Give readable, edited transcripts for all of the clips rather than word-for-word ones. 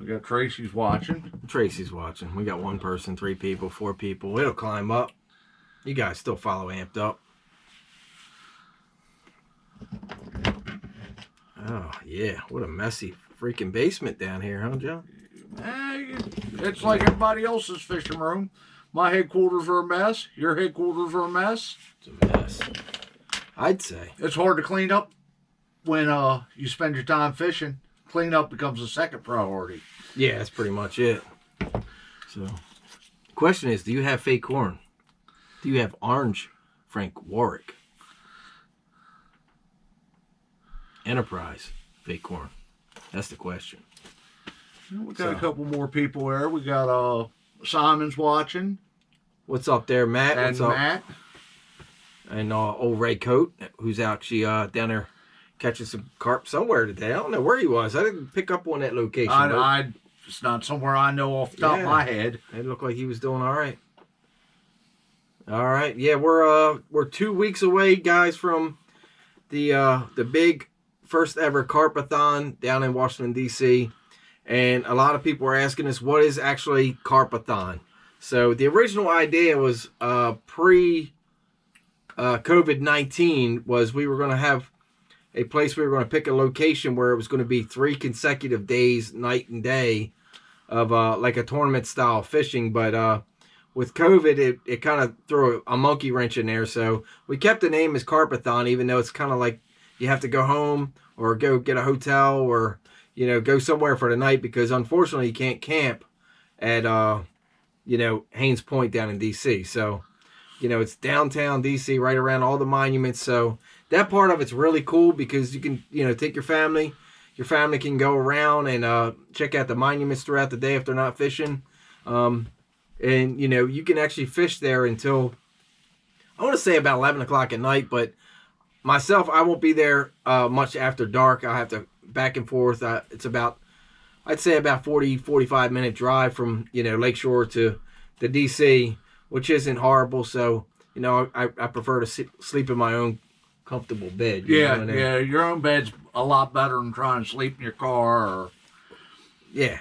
We got Tracy's watching. Tracy's watching. We got 1 person, 3 people, 4 people. It'll climb up. You guys still follow Amped Up. Oh, yeah. What a messy freaking basement down here, huh, John? It's like everybody else's fishing room. My headquarters are a mess. Your headquarters are a mess. It's a mess, I'd say. It's hard to clean up when you spend your time fishing. Cleanup becomes a second priority. Yeah, that's pretty much it. So, the question is, do you have fake corn? Do you have orange Frank Warwick? Enterprise fake corn? That's the question. We got a couple more people there. We got Simon's watching. What's up there, Matt? And What's up? Matt. And old Ray Coat, who's actually down there catching some carp somewhere today. I don't know where he was. I didn't pick up on that location. It's not somewhere I know off the top of my head. It looked like he was doing all right. All right. Yeah, we're 2 weeks away, guys, from the big first ever Carp-A-Thon down in Washington, D.C. And a lot of people are asking us, what is actually Carp-A-Thon? So the original idea was pre-COVID-19 was we were going to have a place we were going to pick a location where it was going to be 3 consecutive days, night and day, of like a tournament style fishing. But with COVID, it kind of threw a monkey wrench in there. So we kept the name as Carp-A-Thon, even though it's kind of like you have to go home or go get a hotel or, you know, go somewhere for the night, because unfortunately you can't camp at, you know, Hains Point down in D.C. So, you know, it's downtown D.C., right around all the monuments. So that part of it's really cool because you can, you know, take your family. Your family can go around and check out the monuments throughout the day if they're not fishing. And, you know, you can actually fish there until, I want to say about 11 o'clock at night. But myself, I won't be there much after dark. I have to back and forth. It's about, I'd say about 45 minute drive from, you know, Lakeshore to D.C., which isn't horrible. So, you know, I prefer to sleep in my own comfortable bed. Yeah, your own bed's a lot better than trying to sleep in your car. Or yeah.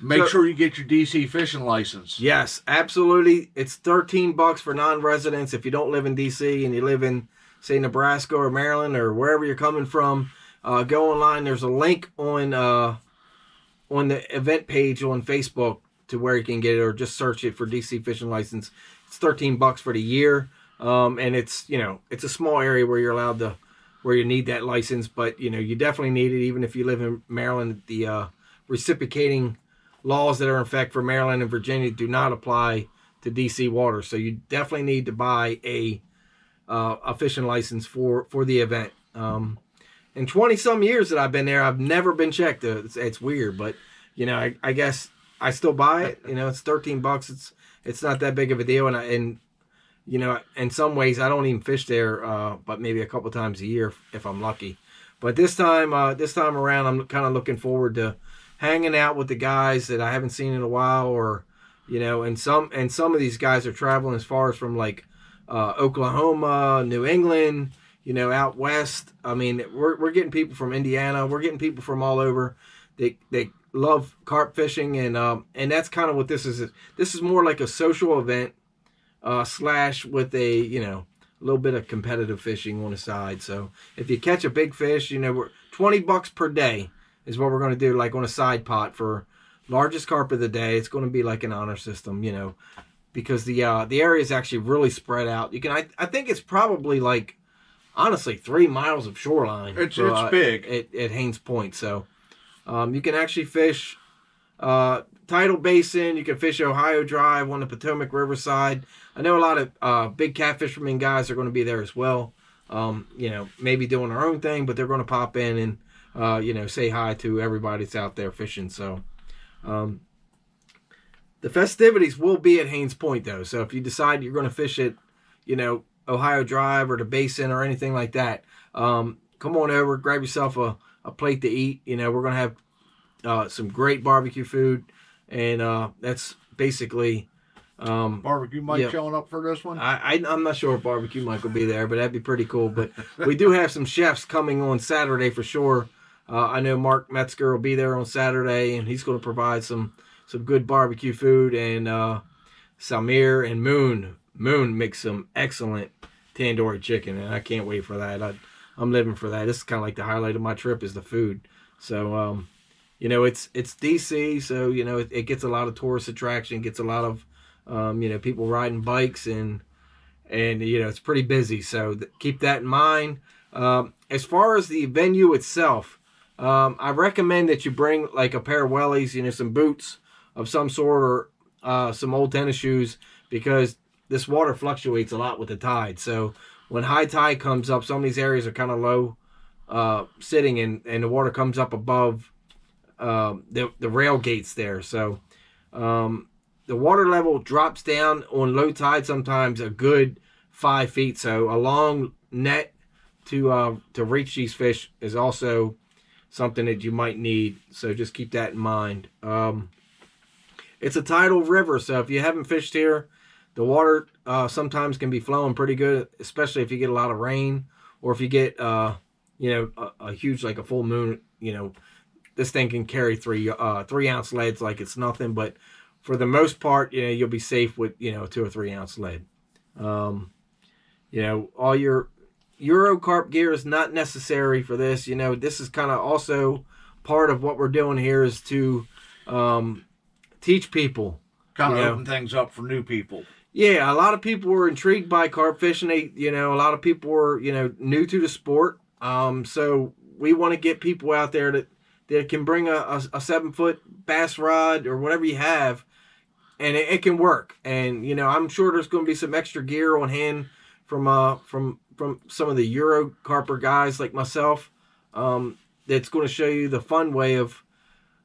Make sure you get your DC fishing license. Yes, absolutely. It's $13 for non-residents. If you don't live in DC and you live in, say, Nebraska or Maryland or wherever you're coming from, go online. There's a link on the event page on Facebook to where you can get it, or just search it for DC fishing license. It's $13 for the year. And it's, you know, it's a small area where you're allowed to, where you need that license, but, you know, you definitely need it. Even if you live in Maryland, the reciprocating laws that are in effect for Maryland and Virginia do not apply to DC water. So you definitely need to buy a fishing license for the event. In 20 some years that I've been there, I've never been checked. It's weird, but, you know, I guess I still buy it. You know, it's $13. It's not that big of a deal. And you know, in some ways, I don't even fish there, but maybe a couple times a year if I'm lucky. But this time around, I'm kind of looking forward to hanging out with the guys that I haven't seen in a while, or, you know, and some of these guys are traveling as far as from like Oklahoma, New England, you know, out west. I mean, we're getting people from Indiana, we're getting people from all over. They love carp fishing, and that's kind of what this is. This is more like a social event. Slash with a, you know, a little bit of competitive fishing on the side. So if you catch a big fish, you know, we're $20 per day is what we're going to do, like on a side pot for largest carp of the day. It's going to be like an honor system, you know, because the area is actually really spread out. You can, I think it's probably like, honestly, 3 miles of shoreline. It's big at Hains Point. So you can actually fish Tidal Basin. You can fish Ohio Drive on the Potomac Riverside. I know a lot of big catfishermen guys are going to be there as well. You know, maybe doing their own thing, but they're going to pop in and, you know, say hi to everybody that's out there fishing. So the festivities will be at Hains Point, though. So if you decide you're going to fish at, you know, Ohio Drive or the Basin or anything like that, come on over, grab yourself a plate to eat. You know, we're going to have some great barbecue food. And that's basically Barbecue Mike showing up for this one. I'm not sure if Barbecue Mike will be there, but that'd be pretty cool. But we do have some chefs coming on Saturday for sure. I know Mark Metzger will be there on Saturday, and he's going to provide some good barbecue food. And Samir and Moon makes some excellent tandoori chicken, and I can't wait for that. I'm living for that. This is kind of like the highlight of my trip is the food. So, it's DC, so it gets a lot of tourist attraction, gets a lot of people riding bikes, and it's pretty busy. So keep that in mind. As far as the venue itself, I recommend that you bring like a pair of wellies, some boots of some sort, or some old tennis shoes, because this water fluctuates a lot with the tide. So when high tide comes up, some of these areas are kind of low sitting, and the water comes up above the rail gates there. So the water level drops down on low tide sometimes a good 5 feet. So a long net to reach these fish is also something that you might need. So just keep that in mind. It's a tidal river, so if you haven't fished here, the water sometimes can be flowing pretty good, especially if you get a lot of rain, or if you get a huge, like a full moon. This thing can carry 3-ounce leads like it's nothing, but for the most part, you'll be safe with 2 or 3-ounce lead. All your Euro carp gear is not necessary for this. This is kind of also part of what we're doing here, is to teach people. Kind of open things up for new people. Yeah, a lot of people were intrigued by carp fishing. A lot of people were, new to the sport. So we want to get people out there that can bring a 7-foot bass rod or whatever you have, and it can work. And I'm sure there's going to be some extra gear on hand from some of the Euro carper guys like myself. That's going to show you the fun way of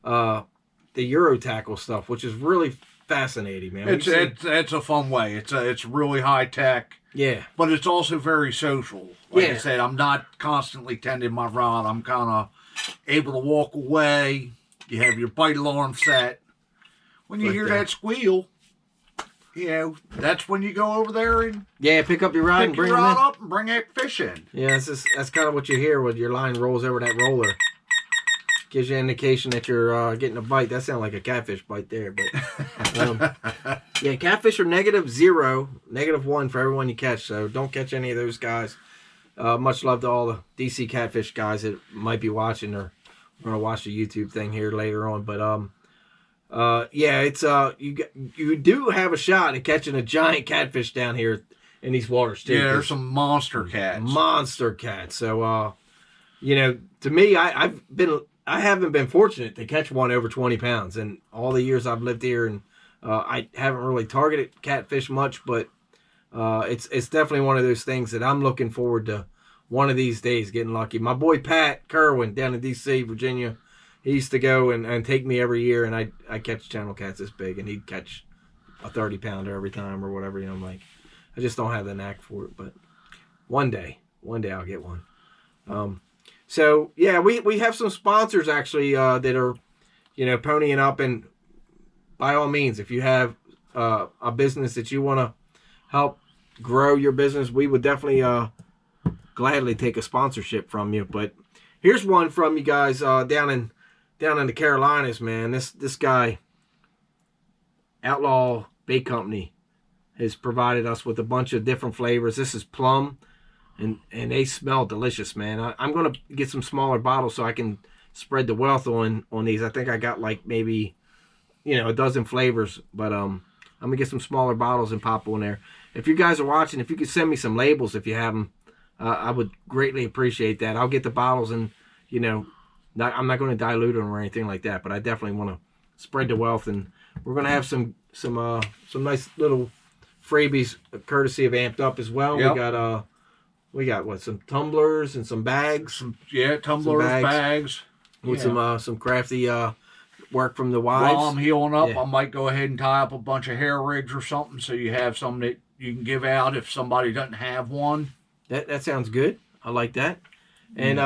the Euro tackle stuff, which is really fascinating, man. It's a fun way. It's really high tech. Yeah. But it's also very social. Like I said, I'm not constantly tending my rod. I'm kind of able to walk away. You have your bite alarm set. When you hear that squeal, that's when you go over there and pick up your rod and bring your them rod in. up and bring that fish in. Yeah, that's kind of what you hear when your line rolls over that roller. Gives you an indication that you're getting a bite. That sounds like a catfish bite there, but catfish are -0, -1 for everyone you catch. So don't catch any of those guys. Much love to all the DC catfish guys that might be watching, or going to watch the YouTube thing here later on. But it's you do have a shot at catching a giant catfish down here in these waters too. Yeah, there's some monster cats. Monster cats. So to me, I haven't been fortunate to catch one over 20 pounds in all the years I've lived here, and I haven't really targeted catfish much, but it's definitely one of those things that I'm looking forward to one of these days getting lucky. My boy Pat Kerwin down in D.C., Virginia, he used to go and take me every year, and I catch channel cats this big, and he'd catch a 30-pounder every time or whatever. I'm like, I just don't have the knack for it, but one day I'll get one. So yeah, we have some sponsors actually that are, ponying up, and by all means, if you have a business that you want to help grow your business, we would definitely gladly take a sponsorship from you. But here's one from you guys down in the Carolinas, man. This guy, Outlaw Bait Company, has provided us with a bunch of different flavors. This is plum. And they smell delicious, man. I'm going to get some smaller bottles so I can spread the wealth on these. I think I got like maybe, a dozen flavors. But I'm going to get some smaller bottles and pop on there. If you guys are watching, if you could send me some labels if you have them, I would greatly appreciate that. I'll get the bottles, and, I'm not going to dilute them or anything like that. But I definitely want to spread the wealth. And we're going to have some nice little freebies courtesy of Amped Up as well. Yep. We got some tumblers and some bags. Tumblers, bags. With some crafty work from the wives. While I'm healing up, I might go ahead and tie up a bunch of hair rigs or something, so you have some that you can give out if somebody doesn't have one. That sounds good. I like that. And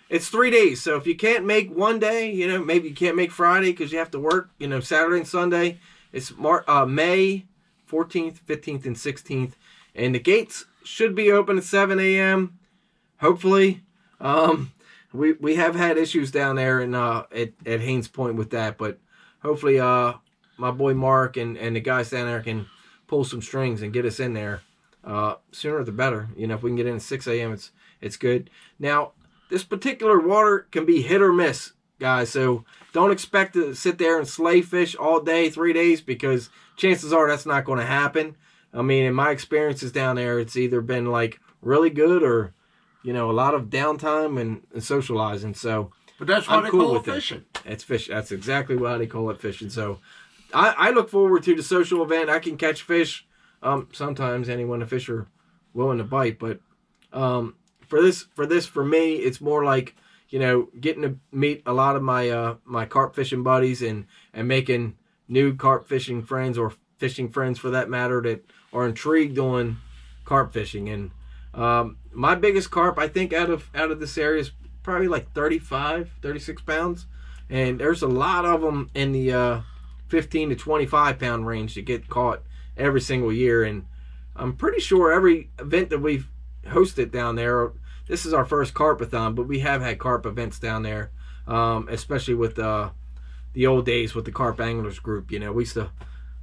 it's 3 days, so if you can't make one day, maybe you can't make Friday because you have to work, Saturday and Sunday. It's May 14th, 15th, and 16th, and the gates should be open at 7 a.m. Hopefully. we have had issues down there in at Hains Point with that, but hopefully my boy Mark and the guys down there can pull some strings and get us in there. Sooner the better. You know, if we can get in at 6 a.m., it's good. Now, this particular water can be hit or miss, guys. So don't expect to sit there and slay fish all day, 3 days, because chances are that's not going to happen. I mean, in my experiences down there, it's either been like really good or, you know, a lot of downtime and socializing. So, but that's why they call it fishing. It's fish. That's exactly why they call it fishing. So, I look forward to the social event. I can catch fish. Sometimes anyone the fish are willing to bite, but for me, it's more like, you know, getting to meet a lot of my my carp fishing buddies and making new carp fishing friends, or fishing friends for that matter, that are intrigued on carp fishing. And my biggest carp, I think, out of this area is probably like 36 pounds, and there's a lot of them in the 15 to 25 pound range that get caught every single year. And I'm pretty sure every event that we've hosted down there, this is our first Carp-A-Thon, but we have had carp events down there, especially with the old days with the Carp Anglers group. You know, we used to,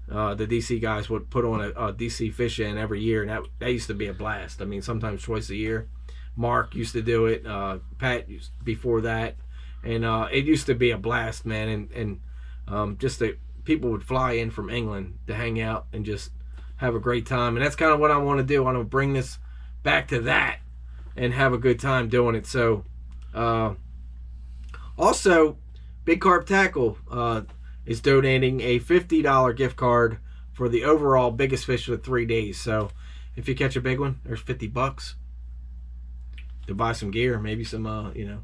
the DC guys would put on a DC fish in every year, and that used to be a blast. I mean, sometimes twice a year. Mark used to do it, Pat before that, and it used to be a blast, man. And just the people would fly in from England to hang out and just have a great time, and that's kind of what I want to do. I want to bring this back to that and have a good time doing it. So, also, Big Carp Tackle is donating a $50 gift card for the overall biggest fish of the 3 days. So, if you catch a big one, there's $50 to buy some gear, maybe some, you know,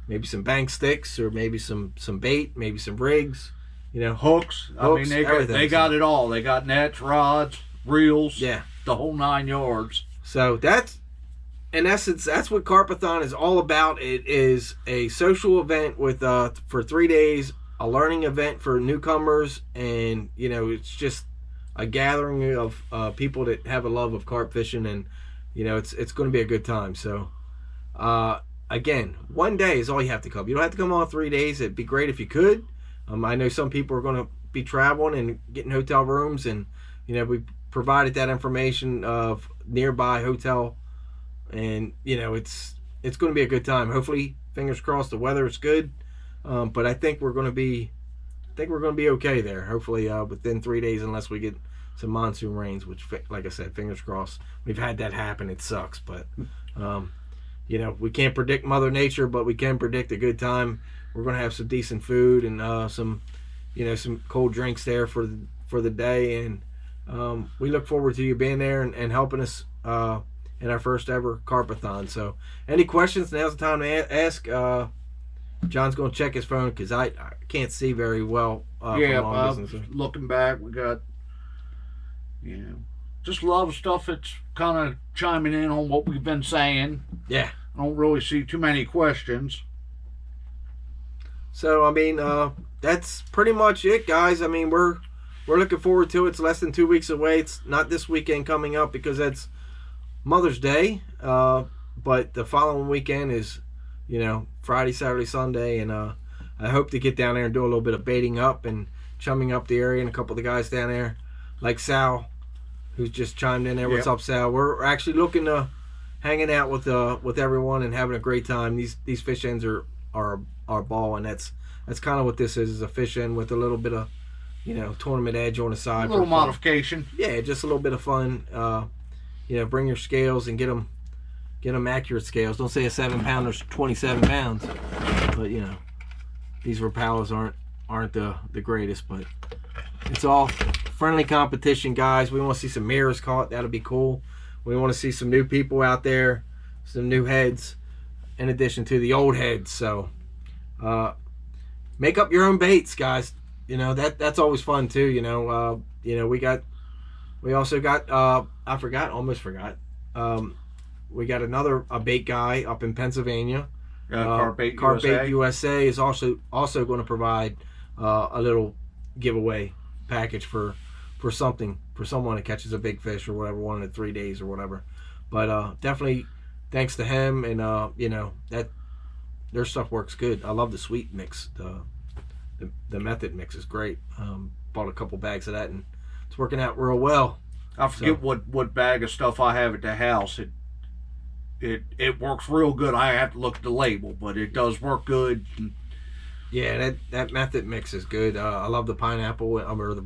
maybe some bank sticks, or maybe some bait, maybe some rigs, you know, hooks. I mean, they got it all. They got nets, rods, reels, yeah, the whole 9 yards. So that's, in essence, that's what Carp-A-Thon is all about. It is a social event with for 3 days, a learning event for newcomers, and you know, it's just a gathering of people that have a love of carp fishing, and you know, it's going to be a good time. So again, 1 day is all you have to come. You don't have to come all 3 days. It'd be great if you could. I know some people are going to be traveling and getting hotel rooms, and you know, we provided that information of nearby hotel, and you know, it's going to be a good time. Hopefully, fingers crossed, the weather is good, but I think we're going to be okay there. Hopefully, within 3 days, unless we get some monsoon rains, which, like I said, fingers crossed. We've had that happen. It sucks, but you know, we can't predict Mother Nature, but we can predict a good time. We're going to have some decent food and some, you know, some cold drinks there for the day, and we look forward to you being there and helping us in our first ever Carp-A-Thon. So, any questions? Now's the time to ask. John's going to check his phone because I can't see very well. Yeah, looking back, we got, you know, just a lot of stuff that's kind of chiming in on what we've been saying. Yeah. I don't really see too many questions. So, I mean, that's pretty much it, guys. I mean, we're looking forward to it. It's less than 2 weeks away. It's not this weekend coming up because that's Mother's Day. But the following weekend is, you know, Friday, Saturday, Sunday. And I hope to get down there and do a little bit of baiting up and chumming up the area. And a couple of the guys down there, like Sal, who's just chimed in there. Yep. What's up, Sal? We're actually looking to hanging out with everyone and having a great time. These fish ends are ball, and that's kind of what this is a fish end with a little bit of, you know, tournament edge on the side. A little modification. Yeah, just a little bit of fun. You know, bring your scales and get them accurate scales. Don't say a 7-pounder's 27 pounds, but you know, these Rapalas aren't the greatest, but it's all friendly competition, guys. We want to see some mirrors caught. That'll be cool. We want to see some new people out there, some new heads, in addition to the old heads. So, make up your own baits, guys. You know, that's always fun too. You know, we also got almost forgot. We got a bait guy up in Pennsylvania. Carp-A USA is also going to provide a little giveaway package for someone that catches a big fish or whatever, 1 in 3 days or whatever. But definitely thanks to him, and you know, their stuff works good. I love the sweet mix. The method mix is great. Bought a couple bags of that, and it's working out real well. I forget what bag of stuff I have at the house. It works real good. I have to look at the label, but it does work good. Yeah, that method mix is good. I love the pineapple or the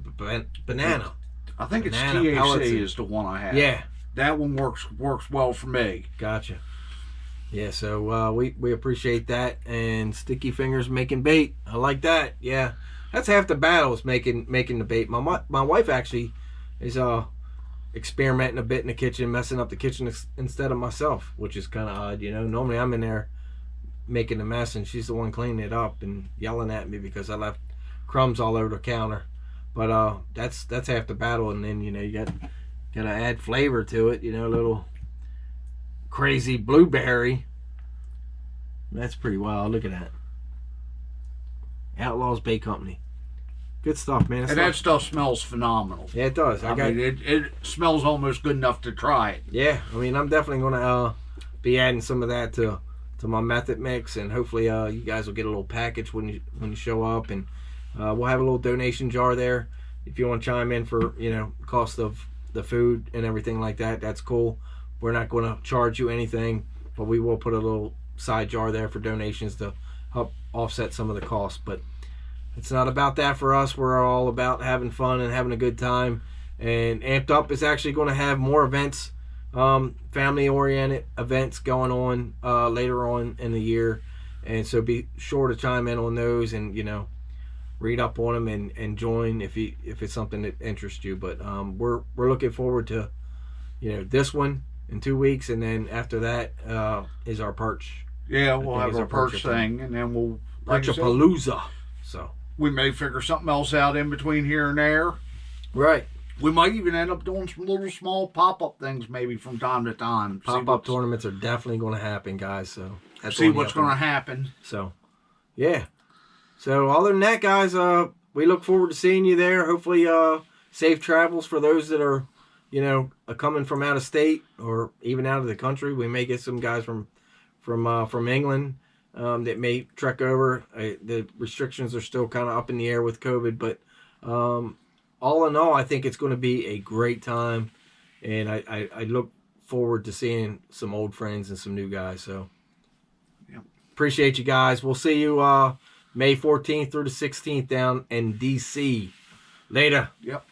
banana. I think Banana it's pellets THC and- is the one I have. Yeah, That one works well for me. gotcha. Yeah, so we appreciate that. And Sticky Fingers making bait. I like that. Yeah, that's half the battle is making the bait. My wife actually is experimenting a bit in the kitchen, messing up the kitchen instead of myself, which is kind of odd. Normally I'm in there making a mess, and she's the one cleaning it up and yelling at me because I left crumbs all over the counter. But that's half the battle, and then you gotta add flavor to it. A little crazy blueberry. That's pretty wild. Look at that. Outlaws Bait Company. Good stuff, man. And that stuff smells phenomenal. Yeah, it does. I mean, it smells almost good enough to try it. Yeah, I mean, I'm definitely gonna be adding some of that to my method mix, and hopefully you guys will get a little package when you show up, and we'll have a little donation jar there if you want to chime in for cost of the food and everything like that. That's cool. We're not going to charge you anything, but we will put a little side jar there for donations to help offset some of the costs. But it's not about that for us. We're all about having fun and having a good time. And Amped Up is actually going to have more events, family-oriented events going on later on in the year. And so be sure to chime in on those and, read up on them and join if it's something that interests you. But we're looking forward to, this one in 2 weeks. And then after that is our perch. Yeah, we'll have it's our our perch perch thing, and then we'll... like I said, Perchapalooza. So. we may figure something else out in between here and there. Right. We might even end up doing some little small pop-up things maybe from time to time. Pop-up tournaments are definitely going to happen, guys. So that's See what's going to happen. So, yeah. So other than that, guys, we look forward to seeing you there. Hopefully, safe travels for those that are, coming from out of state or even out of the country. We may get some guys from England that may trek over. The restrictions are still kind of up in the air with COVID, but all in all, I think it's going to be a great time, and I look forward to seeing some old friends and some new guys. So, Yep. Appreciate you guys. We'll see you May 14th through the 16th down in DC. Later. Yep.